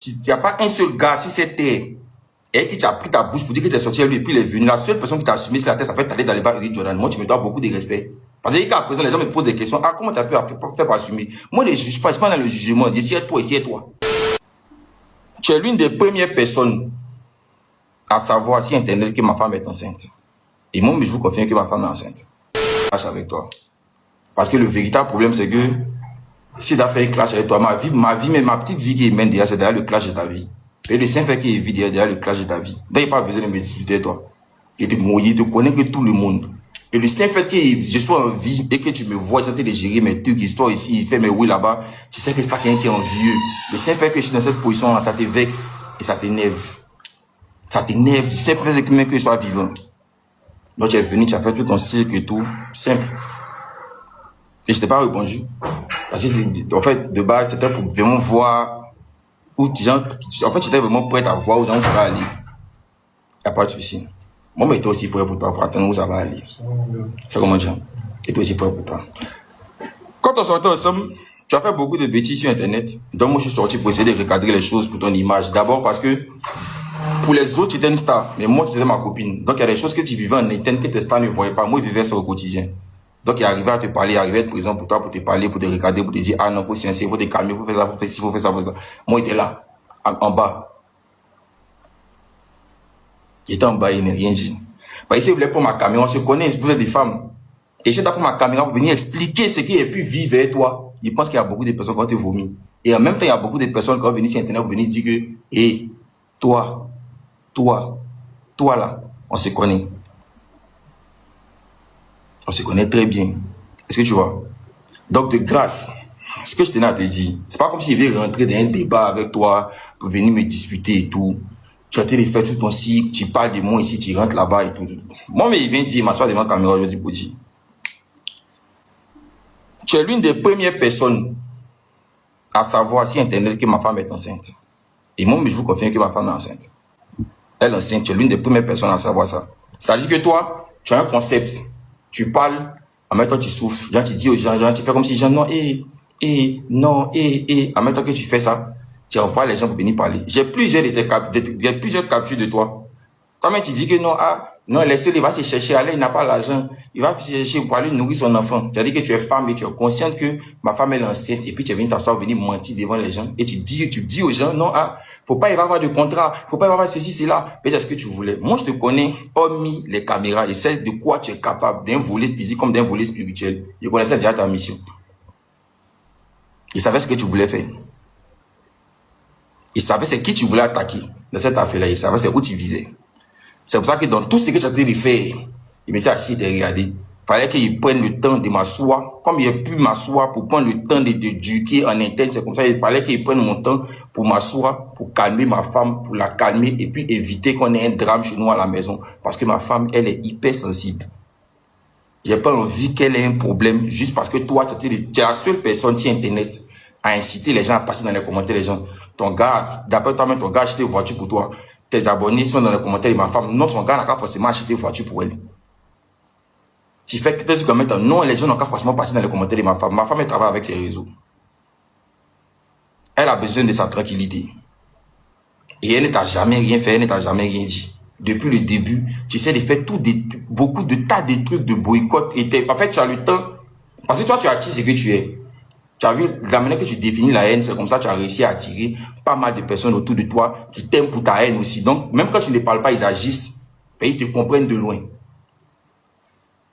Il n'y a pas un seul gars sur cette terre et qui t'a pris ta bouche pour dire que tu es sorti avec lui et puis il est venu. La seule personne qui t'a assumé sur la tête, ça fait t'aller dans les bars Eric Jordan. Moi, tu me dois beaucoup de respect. Parce que qu'à présent, les gens me posent des questions. Ah, comment tu as pu faire pour assumer? Moi, je ne juge pas, je pas dans le jugement. Ici est toi, ici est toi. Tu es l'une des premières personnes à savoir sur Internet que ma femme est enceinte. Et moi, je vous confirme que ma femme est enceinte. Je suis avec toi. Parce que le véritable problème, c'est que si tu as fait un clash avec toi, ma vie, mais ma petite vie qui mène derrière, c'est derrière le clash de ta vie. Et le Saint-Fait qui est vide derrière le clash de ta vie. Donc, il n'y a pas besoin de me discuter avec toi. Il te connaît que tout le monde. Et le Saint-Fait que je sois en vie et que tu me vois, j'étais de gérer mes trucs, histoire ici, il fait mes oui là-bas, tu sais que c'est pas quelqu'un qui est envieux. Le Saint-Fait que je suis dans cette position-là, ça te vexe et ça t'énerve. Ça t'énerve, tu sais que je sois vivant. Donc, tu es venu, tu as fait tout ton cirque et tout, simple. Et je t'ai pas répondu. Parce que, en fait, de base, c'était pour vraiment voir où tu gens, en fait, j'étais vraiment prêt à voir où ça va aller. Il n'y a pas de souci. Moi, mais toi aussi prêt pour toi, pour attendre où ça va aller. C'est comment dire. Et toi aussi prêt pour toi. Quand on sortait ensemble, tu as fait beaucoup de bêtises sur Internet. Donc, moi, je suis sorti pour essayer de recadrer les choses pour ton image. D'abord parce que, pour les autres, tu étais une star. Mais moi, tu étais ma copine. Donc, il y a des choses que tu vivais en Internet que tes stars ne voyaient pas. Moi, je vivais ça au quotidien. Donc, il arrivait à te parler, il arrivait à être présent pour toi, pour te parler, pour te regarder, pour te dire, ah non, faut silencer, faut te calmer, faut faire ça, faut faire ci, faut faire ça, faut faire ça. Moi, il était là, en bas. Il était en bas, il n'a rien dit. Parce que il voulait prendre ma caméra, on se connaît, vous êtes des femmes. Et je prendre ma caméra pour venir expliquer ce qu'il a pu vivre avec toi. Il pense qu'il y a beaucoup de personnes qui vont te vomir. Et en même temps, il y a beaucoup de personnes qui vont venir sur Internet pour venir dire que, hé, toi là, on se connaît. On se connaît très bien. Est-ce que tu vois? Donc, de grâce, ce que je tenais à te dire, c'est pas comme si je vais rentrer dans un débat avec toi pour venir me disputer et tout. Tu as été fait tout ton cycle, tu parles de moi ici, tu rentres là-bas et tout. Moi, mais il vient dire, m'asseoir devant la caméra aujourd'hui pour dire. Tu es l'une des premières personnes à savoir sur Internet que ma femme est enceinte. Et moi, mais je vous confirme que ma femme est enceinte. Elle est enceinte, tu es l'une des premières personnes à savoir ça. C'est-à-dire que toi, tu as un concept. Tu parles, en même temps tu souffles. Genre, tu dis aux gens, tu fais comme si les gens, non, en même temps que tu fais ça, tu envoies les gens pour venir parler. J'ai plusieurs captures de toi. Quand même, tu dis que non, laisse-le, il va se chercher, allez, il n'a pas l'argent. Il va se chercher pour aller nourrir son enfant. C'est-à-dire que tu es femme et tu es consciente que ma femme est enceinte et puis tu es venu t'asseoir, venir mentir devant les gens et tu dis aux gens, non, faut pas y avoir de contrat, faut pas y avoir ceci, cela. Peut-être ce que tu voulais. Moi, je te connais, hormis les caméras, je sais de quoi tu es capable, d'un volet physique comme d'un volet spirituel. Je connaissais déjà ta mission. Je savais ce que tu voulais faire. Il savait c'est qui tu voulais attaquer dans cette affaire-là. Il savait c'est où tu visais. C'est pour ça que dans tout ce que j'ai de faire, il me s'est assis de regarder. Il fallait qu'il prenne le temps de m'asseoir. Comme il a pu m'asseoir pour prendre le temps d'éduquer en interne, c'est comme ça qu'il fallait qu'il prenne mon temps pour m'asseoir, pour calmer ma femme, pour la calmer et puis éviter qu'on ait un drame chez nous à la maison. Parce que ma femme, elle est hyper sensible. J'ai pas envie qu'elle ait un problème juste parce que toi, tu es la seule personne sur Internet à inciter les gens à passer dans les commentaires. Les gens, ton gars, d'après toi-même, ton gars a acheté une voiture pour toi. Tes abonnés sont dans les commentaires de ma femme. Non, son gars n'a pas forcément acheté une voiture pour elle. Tu fais que tu commentes, non, les gens n'ont pas forcément passé dans les commentaires de ma femme. Ma femme, elle travaille avec ses réseaux. Elle a besoin de sa tranquillité. Et elle ne t'a jamais rien fait, elle ne t'a jamais rien dit. Depuis le début, tu essaies de faire beaucoup de tas de trucs de boycott. En fait, tu as le temps. Parce que toi, tu attires ce que tu es. Tu as vu la manière que tu définis la haine, c'est comme ça que tu as réussi à attirer pas mal de personnes autour de toi qui t'aiment pour ta haine aussi. Donc, même quand tu ne parles pas, ils agissent. Et ils te comprennent de loin.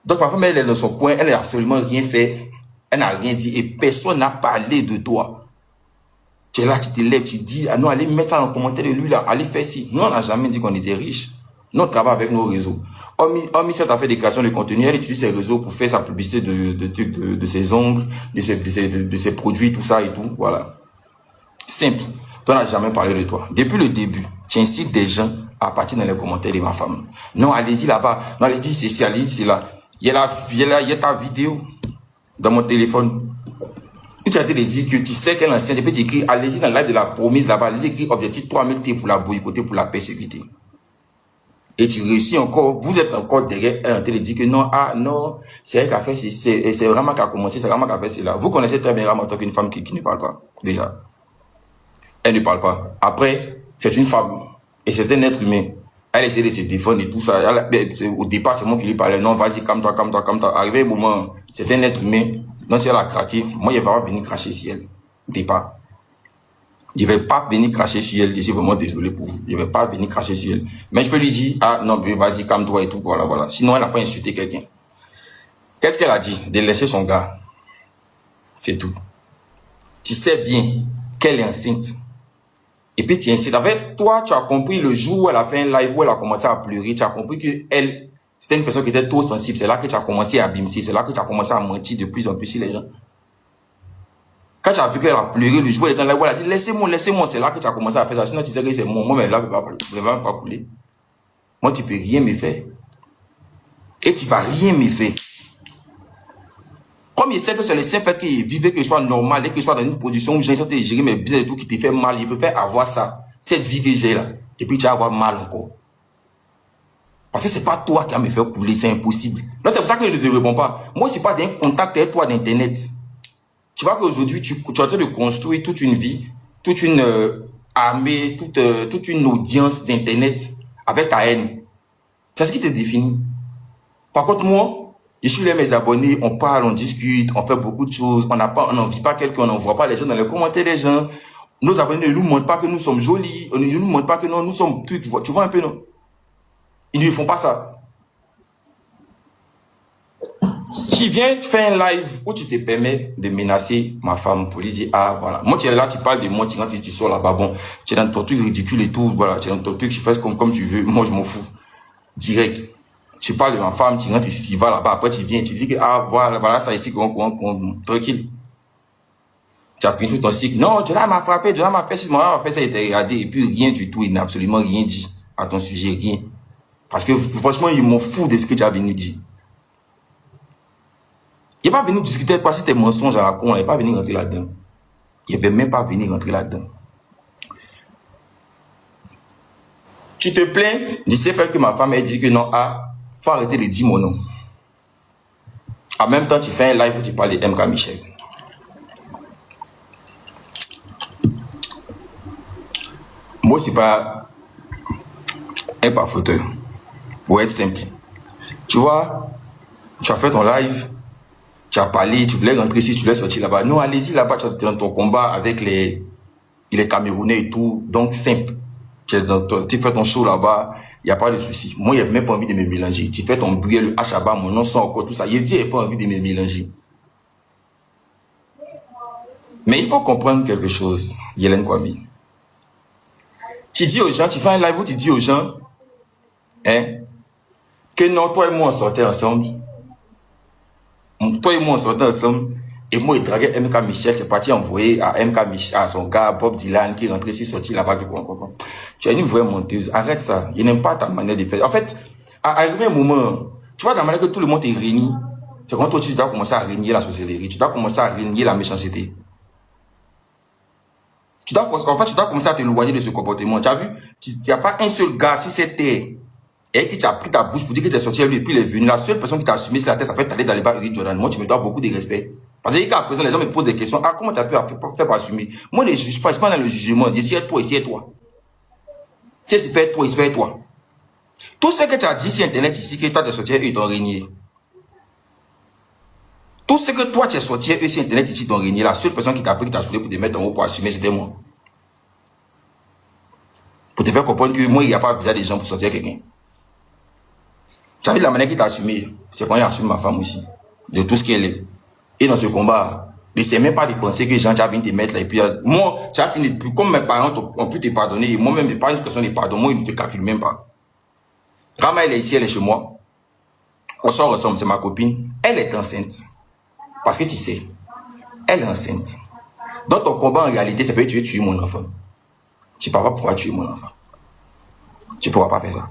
Donc, ma femme, elle est dans son coin, elle n'a absolument rien fait. Elle n'a rien dit et personne n'a parlé de toi. Tu es là, tu te lèves, tu dis, ah non, allez mettre ça en commentaire de lui là, allez faire ci. Nous, on n'a jamais dit qu'on était riches. Nous, on travaille avec nos réseaux. Hormis cette affaire de création de contenu, elle utilise ses réseaux pour faire sa publicité de ses ongles, de ses produits, tout ça et tout. Voilà. Simple. On n'a jamais parlé de toi. Depuis le début, tu incites des gens à partir dans les commentaires de ma femme. Non, allez-y là-bas. Non, allez-y ceci, allez-y cela. Il y a ta vidéo dans mon téléphone. Tu as été dit que tu sais qu'elle est ancienne, et puis tu écris, allez-y dans le live de la promise là-bas, allez-y écrit objectif 3000 T pour la boycotter, pour la persécuter. Et tu réussis encore, vous êtes encore derrière elle en train de dire que non, non, c'est elle qui a fait, c'est vraiment qui a commencé, c'est vraiment qui a fait cela. Vous connaissez très bien Rama en tant qu'une femme qui ne parle pas, déjà. Elle ne parle pas. Après, c'est une femme. Et c'est un être humain. Elle essaie de se défendre et tout ça. Au départ, c'est moi qui lui parlais. Non, vas-y, calme-toi, calme-toi, calme-toi. Arrivé au moment, c'est un être humain. Donc, si elle a craqué, moi, je ne vais pas venir cracher sur elle. Au départ. Je ne vais pas venir cracher sur elle. Je suis vraiment désolé pour vous. Je ne vais pas venir cracher sur elle. Mais je peux lui dire, ah non, vas-y, calme-toi et tout. Voilà, voilà. Sinon, elle n'a pas insulté quelqu'un. Qu'est-ce qu'elle a dit? De laisser son gars. C'est tout. Tu sais bien qu'elle est enceinte. Et puis tu incites. En fait, toi, tu as compris le jour où elle a fait un live, où elle a commencé à pleurer. Tu as compris que elle, c'était une personne qui était trop sensible. C'est là que tu as commencé à abîmer. C'est là que tu as commencé à mentir de plus en plus sur les gens. Quand tu as vu qu'elle a pleuré le jour où elle était en live, elle a dit laissez-moi, laissez-moi. C'est là que tu as commencé à faire ça. Sinon, tu sais que c'est moi. Moi, mais là, je ne vais pas couler. Moi, tu ne peux rien me faire. Et tu ne vas rien me faire. Comme il sait que c'est le simple fait qu'il vive, que je sois normal et que je sois dans une position où j'ai essayé de gérer mes business et tout qui te fait mal, il peut faire avoir ça, cette vie que j'ai là, et puis tu vas avoir mal encore. Parce que c'est pas toi qui vas me faire couler, c'est impossible. Non, c'est pour ça que je ne te réponds pas. Moi, je suis pas d'un contact avec toi d'Internet. Tu vois qu'aujourd'hui, tu es en train de construire toute une vie, toute une armée, toute une audience d'Internet avec ta haine. C'est ce qui te définit. Par contre, moi, je suis là, mes abonnés, on parle, on discute, on fait beaucoup de choses, on n'en vit pas quelqu'un, on n'envoie pas les gens dans les commentaires des gens. Nos abonnés ne nous montrent pas que nous sommes jolis, ils ne nous montrent pas que non, nous sommes trucs, tu vois un peu, non? Ils ne font pas ça. Tu viens faire un live où tu te permets de menacer ma femme pour lui dire, ah voilà, moi tu es là, tu parles de moi, tu sors là-bas, bon, tu es dans ton truc ridicule et tout, voilà, tu es dans ton truc, tu fais comme tu veux, moi je m'en fous. Direct. Tu parles de ma femme, tu rentres ici, tu vas là-bas, après tu viens, tu dis que, ah, voilà ça ici, tranquille. Tu as fini tout ton cycle. Non, Jonah m'a frappé, Jonah m'a fait ci, m'a fait ça, il t'a regardé, et puis rien du tout, il n'a absolument rien dit à ton sujet, rien. Parce que franchement, il m'en fout de ce que tu as venu dire. Il n'est pas venu discuter avec toi si tes mensonges à la con, il n'est pas venu rentrer là-dedans. Il ne veut même pas venir rentrer là-dedans. Tu te plains du fait que ma femme ait dit que non, ah, faut arrêter de dire mon nom. En même temps, tu fais un live où tu parles de MK Michel. Moi, c'est pas un bafoteur. Pour être simple. Tu vois, tu as fait ton live, tu as parlé, tu voulais rentrer ici, tu voulais sortir là-bas. Non, allez-y là-bas, tu es dans ton combat avec les Camerounais et tout. Donc, simple. Tu fais ton show là-bas, il n'y a pas de souci. Moi, il n'y a même pas envie de me mélanger. Tu fais ton bruit, le H-A-B-A, mon nom, son encore, tout ça. Il dit, il n'y a pas envie de me mélanger. Mais il faut comprendre quelque chose, Yellen Kwame. Tu dis aux gens, tu fais un live où tu dis aux gens, hein, que non, toi et moi, on sortait ensemble. Toi et moi, on sortait ensemble. Et moi, il draguait MK Michel. C'est parti envoyer à MK Michel, à son gars, Bob Dylan, qui est rentré ici, sorti là-bas. Tu es une vraie menteuse. Arrête ça. Il n'aime pas ta manière de faire. En fait, à arriver un moment, tu vois, dans la manière que tout le monde est réuni, c'est quand toi, tu dois commencer à régner la sorcellerie. Tu dois commencer à régner la méchanceté. En fait, tu dois commencer à t'éloigner de ce comportement. Tu as vu, il n'y a pas un seul gars sur cette terre et qui t'a pris ta bouche pour dire que tu es sorti avec lui et puis il est venu. La seule personne qui t'a assumé sur la tête, ça fait t'aller dans les bars Eric Jordan. Moi, tu me dois beaucoup de respect. Parce que qu'à présent, les gens me posent des questions. Ah, comment tu as pu faire pour assumer? Moi, je ne juge pas, je suis pas dans le jugement. Ici est toi, ici est toi. Si c'est fait toi, c'est toi. Tout ce que tu as dit sur Internet ici, que toi, tu es sorti avec eux, ils t'ont régné. Tout ce que toi, tu es sorti avec eux sur Internet ici, ils t'ont régné. La seule personne qui t'a pris, qui t'a soulevé pour te mettre en haut pour assumer, c'était moi. Pour te faire comprendre que moi, il n'y a pas besoin des gens pour sortir quelqu'un. Tu as vu la manière qu'il t'a assumé, c'est quand il assume ma femme aussi, de tout ce qu'elle est. Et dans ce combat, ne sais même pas de penser que les gens viennent te mettre là. Et puis, moi, tu as fini, comme mes parents ont pu te pardonner, et moi-même, je pas une question de pardon, moi, ils ne te calculent même pas. Rama, elle est ici, elle est chez moi. On sort ensemble, c'est ma copine. Elle est enceinte. Parce que tu sais, elle est enceinte. Dans ton combat, en réalité, ça peut être tuer mon enfant. Tu ne vas pas pouvoir tuer mon enfant. Tu ne pourras pas faire ça.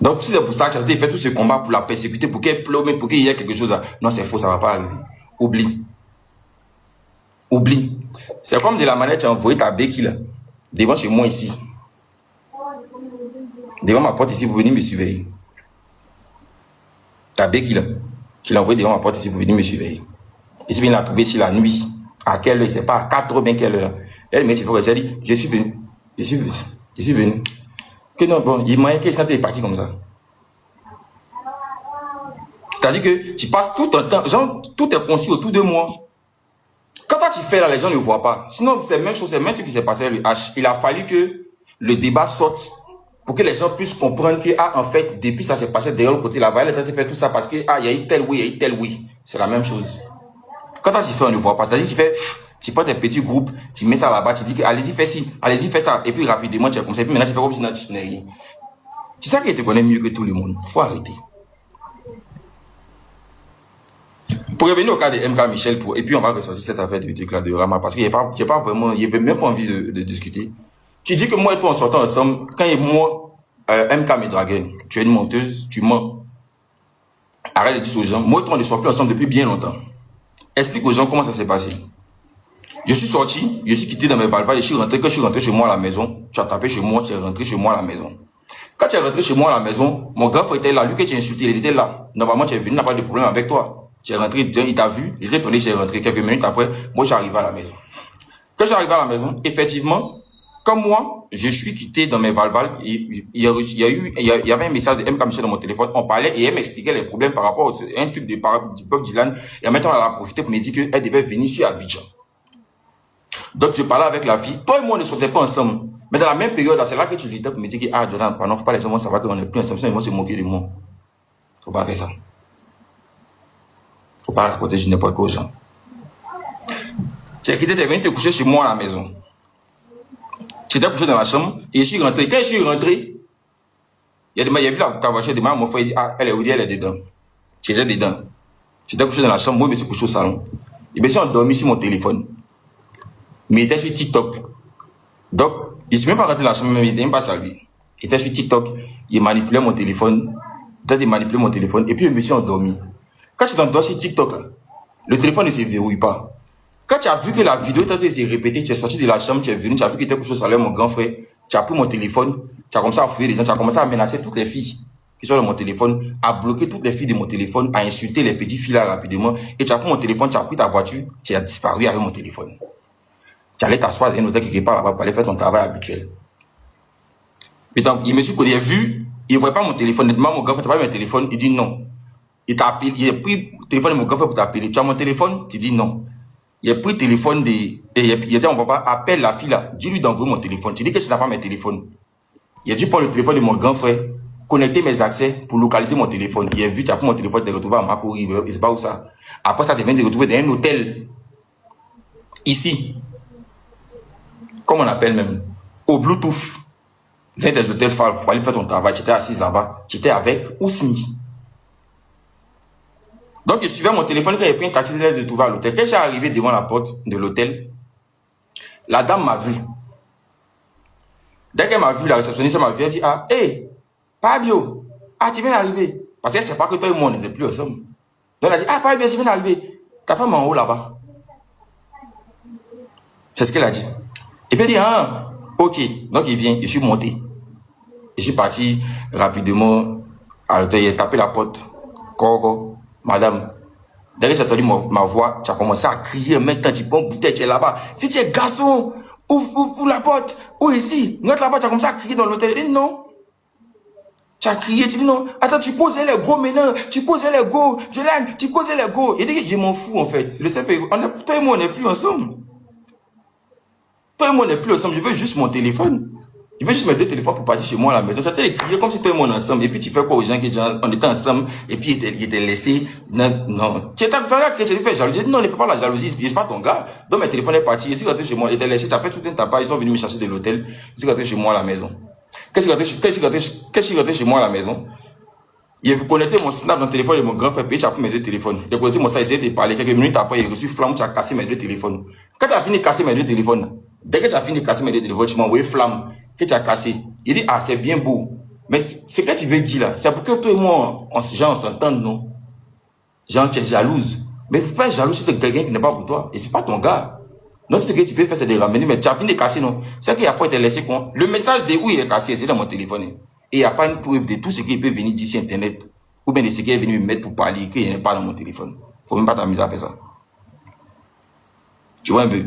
Donc, si c'est pour ça que tu as fait tout ce combat pour la persécuter, pour qu'elle pleure, pour qu'il y ait quelque chose à... Non, c'est faux, ça ne va pas arriver. Oublie. Oublie. C'est comme de la manière que tu as envoyé ta béquille là, devant chez moi ici. Devant ma porte ici, pour venir me surveiller. Ta béquille là, tu l'as envoyé devant ma porte ici pour venir me surveiller. Ici, il l'a trouvé sur la nuit. À quelle heure? Je ne sais pas, à 4 heures, bien quelle heure. Elle me dit, elle dit, je suis venu. Je suis venu. Je suis venu. Que non, bon, il m'a que ça est parti comme ça. C'est-à-dire que tu passes tout ton temps, genre, tout est conçu autour de moi. Quand toi tu fais là, les gens ne voient pas. Sinon, c'est la même chose, c'est le même truc qui s'est passé avec le H. Il a fallu que le débat sorte pour que les gens puissent comprendre que, ah, en fait, depuis ça s'est passé derrière le côté là-bas, elle est en train de faire tout ça parce que, ah, il y a eu tel oui, il y a eu tel oui. C'est la même chose. Quand toi tu fais, on ne voit pas. C'est-à-dire, tu prends tes petits groupes, tu mets ça là-bas, tu dis que, allez-y, fais ci, allez-y, fais ça. Et puis rapidement, tu es comme ça. Et puis maintenant, tu fais comme si tu n'es rien. C'est ça qui te connaît mieux que tout le monde. Faut arrêter. Pour revenir au cas de MK Michel, et puis on va ressortir cette affaire de truc là de Rama, parce qu'il n'y a pas vraiment, il n'y avait même pas envie de discuter. Tu dis que moi et toi, on sortait ensemble, quand moi, MK me draguait, tu es une menteuse, tu mens. Arrête de dire aux gens, moi et toi, on ne sort plus ensemble depuis bien longtemps. Explique aux gens comment ça s'est passé. Je suis sorti, je suis quitté dans mes valvales, je suis rentré, quand je suis rentré chez moi à la maison, tu as tapé chez moi, tu es rentré chez moi à la maison. Quand tu es rentré chez moi à la maison, mon grand frère était là, lui que tu as insulté, il était là. Normalement, tu es venu, il n'a pas de problème avec toi. Tu es rentré, il t'a vu, il est retourné, j'ai rentré quelques minutes après, moi j'arrive à la maison. Quand j'arrive à la maison, effectivement, comme moi, je suis quitté dans mes valvales, il y avait un message de MK Michel dans mon téléphone, on parlait et elle m'expliquait les problèmes par rapport à un truc du Bob Dylan, et maintenant elle a profité pour me dire qu'elle devait venir sur Abidjan. Donc je parlais avec la fille, toi et moi on ne sortait pas ensemble, mais dans la même période, c'est là que tu lui dis pour me dire que, ah Jordan, pardon, faut pas les gens savoir qu'on n'est plus ensemble, sinon ils vont se moquer de moi. Faut pas faire ça. Faut pas raconter je n'importe quoi aux gens. Tu es quitté, tu es venu te coucher chez moi à la maison. Tu étais couché dans la chambre et je suis rentré. Quand je suis rentré, il y a vu la voiture de mon frère, il dit, ah, elle est où? Elle est dedans. Tu étais dedans. Tu étais couché dans la chambre, moi je me suis couché au salon. Et bien, je suis endormi sur mon téléphone. Mais il était sur TikTok. Donc, il ne s'est même pas rentré dans la chambre, mais il n'était même pas salué. Il était sur TikTok, il manipulait mon téléphone. Il manipulait mon téléphone et puis je me suis endormi. Quand tu t'endors sur TikTok, là, le téléphone ne se verrouille pas. Quand tu as vu que la vidéo est en train de se répéter, tu es sorti de la chambre, tu es venu, tu as vu que tu étais couché au salon, mon grand frère, tu as pris mon téléphone, tu as commencé à fouiller les gens, tu as commencé à menacer toutes les filles qui sont dans mon téléphone, à bloquer toutes les filles de mon téléphone, à insulter les petits filles là rapidement. Et tu as pris mon téléphone, tu as pris ta voiture, tu as disparu avec mon téléphone. Tu allais t'asseoir dans un hôtel quelque part là-bas pour aller faire ton travail habituel. Et donc, il me suis connu, il a vu, il ne voyait pas mon téléphone. Nettement, mon grand frère, tu n'as pas mon téléphone, il dit non. Il t'a appelé, il a pris le téléphone de mon grand frère pour t'appeler. Tu as mon téléphone? Tu dis non. Il a pris le téléphone il a dit à mon papa, appelle la fille là, dis-lui d'envoyer mon téléphone. Tu dis que tu n'as pas mes téléphones. Il a dû prendre le téléphone de mon grand frère, connecter mes accès pour localiser mon téléphone. Il a vu, tu as pris mon téléphone, tu t'es retrouvé à Makori, il ne sait pas où ça. Après ça, tu viens de retrouver dans un hôtel, ici, comme on appelle même, au Bluetooth. L'un des hôtels, il faut aller faire ton travail, tu étais assis là-bas, tu étais avec Ousni. Donc, je suivais mon téléphone, quand j'ai pris un taxi, de trouver à l'hôtel. Quand je suis arrivé devant la porte de l'hôtel, la dame m'a vu. Dès qu'elle m'a vu, la réceptionniste m'a vu, elle dit, ah, hé, Fabio, ah, tu viens d'arriver. Parce qu'elle ne sait pas que toi et moi, on n'était plus ensemble. Donc, elle a dit, ah, Fabio, tu viens d'arriver. Ta femme est en haut là-bas. C'est ce qu'elle a dit. Et puis elle dit, ah, ok. Donc, il vient, je suis monté. Je suis parti rapidement à l'hôtel, il a tapé la porte. Coco. Madame, dès que tu as entendu ma voix, tu as commencé à crier, maintenant tu prends bouteille, tu es là-bas. Si tu es garçon, ouvre la porte, ou ici, rentre là-bas, tu as commencé à crier dans l'hôtel. Il dit non. Tu as crié, tu dis non. Attends, tu causais les go maintenant, tu causais les go, Jolane, tu causais les go. Il dit que je m'en fous en fait. Le fait, toi et moi, on n'est plus ensemble. Toi et moi, on n'est plus ensemble, je veux juste mon téléphone. Je veux juste mes deux téléphones pour partir chez moi à la maison. Tu as crié comme si toi et moi on est ensemble. Et puis tu fais quoi aux gens qui on était ensemble et puis ils étaient laissés. Non, non. Tu fais jalousie. Non, ne fais pas la jalousie. Je ne suis pas ton gars. Donc mes téléphones est parti. Je suis rentré chez moi. Ils étaient laissés. Tu as fait tout un tapas. Ils sont venus me chercher de l'hôtel. Je suis rentré chez moi à la maison. Qu'est-ce que je suis rentré chez moi à la maison? Il a connecté mon snap dans le téléphone de mon grand frère. Puis j'ai pris mes deux téléphones. Il a connecté mon snap. Il a essayé de parler. Quelques minutes après, il a reçu flamme. Tu as cassé mes deux téléphones. Quand tu as fini de casser mes deux téléphones, dès que tu as fini de casser mes deux téléphones, tu m'as envoyé flamme que tu as cassé. Il dit, ah, c'est bien beau. Mais ce que tu veux dire là, c'est pour que toi et moi, on s'entende, non? Genre, tu es jalouse. Mais il ne faut pas être jaloux sur quelqu'un qui n'est pas pour toi. Et ce n'est pas ton gars. Donc, ce que tu peux faire, c'est de ramener. Mais tu as fini de casser, non? C'est qu'il y a fois, tu laissé quoi? Le message de où il est cassé, c'est dans mon téléphone. Et il n'y a pas une preuve de tout ce qui peut venir d'ici Internet. Ou bien de ce qui est venu me mettre pour parler, qu'il n'est pas dans mon téléphone. Il ne faut même pas t'amuser à faire ça. Tu vois un peu?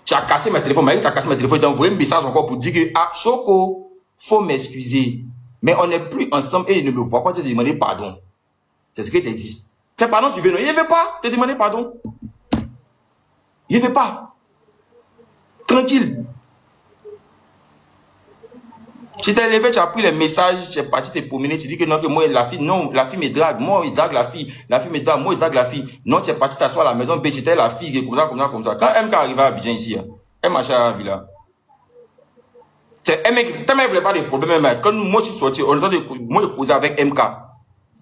Tu as cassé mes téléphones, tu as cassé mes téléphones, tu as envoyé un message encore pour dire que, ah, Choco, faut m'excuser. Mais on n'est plus ensemble et il ne me voit pas te demander pardon. C'est ce que tu as dit. C'est pardon, tu veux, non? Il ne veut pas te demander pardon. Il ne veut pas. Tranquille. Tu t'es levé, tu as pris les messages, tu es parti te promener, tu dis que non, que moi, la fille me drague, moi, il drague la fille me drague, moi, il drague la fille. Non, tu es parti t'asseoir à la maison, tu étais la fille, comme ça. Quand MK arrive à Abidjan ici, elle marchait à la villa. C'est MK, tellement elle voulait pas de problème, mais quand moi, je suis sorti, on entend moi, je causais avec MK.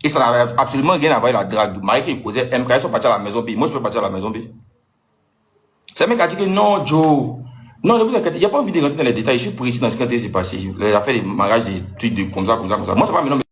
Et ça n'avait absolument rien à voir avec la drague. Marie qui causait MK, ils sont partis à la maison, moi, je peux partir à la maison, c'est MK a dit que non, Joe. Non, ne vous inquiétez, il n'y a pas envie de rentrer dans les détails. Je suis précis dans ce qui s'est passé. Les affaires, des mariages, des trucs de comme ça. Moi, ça va maintenant.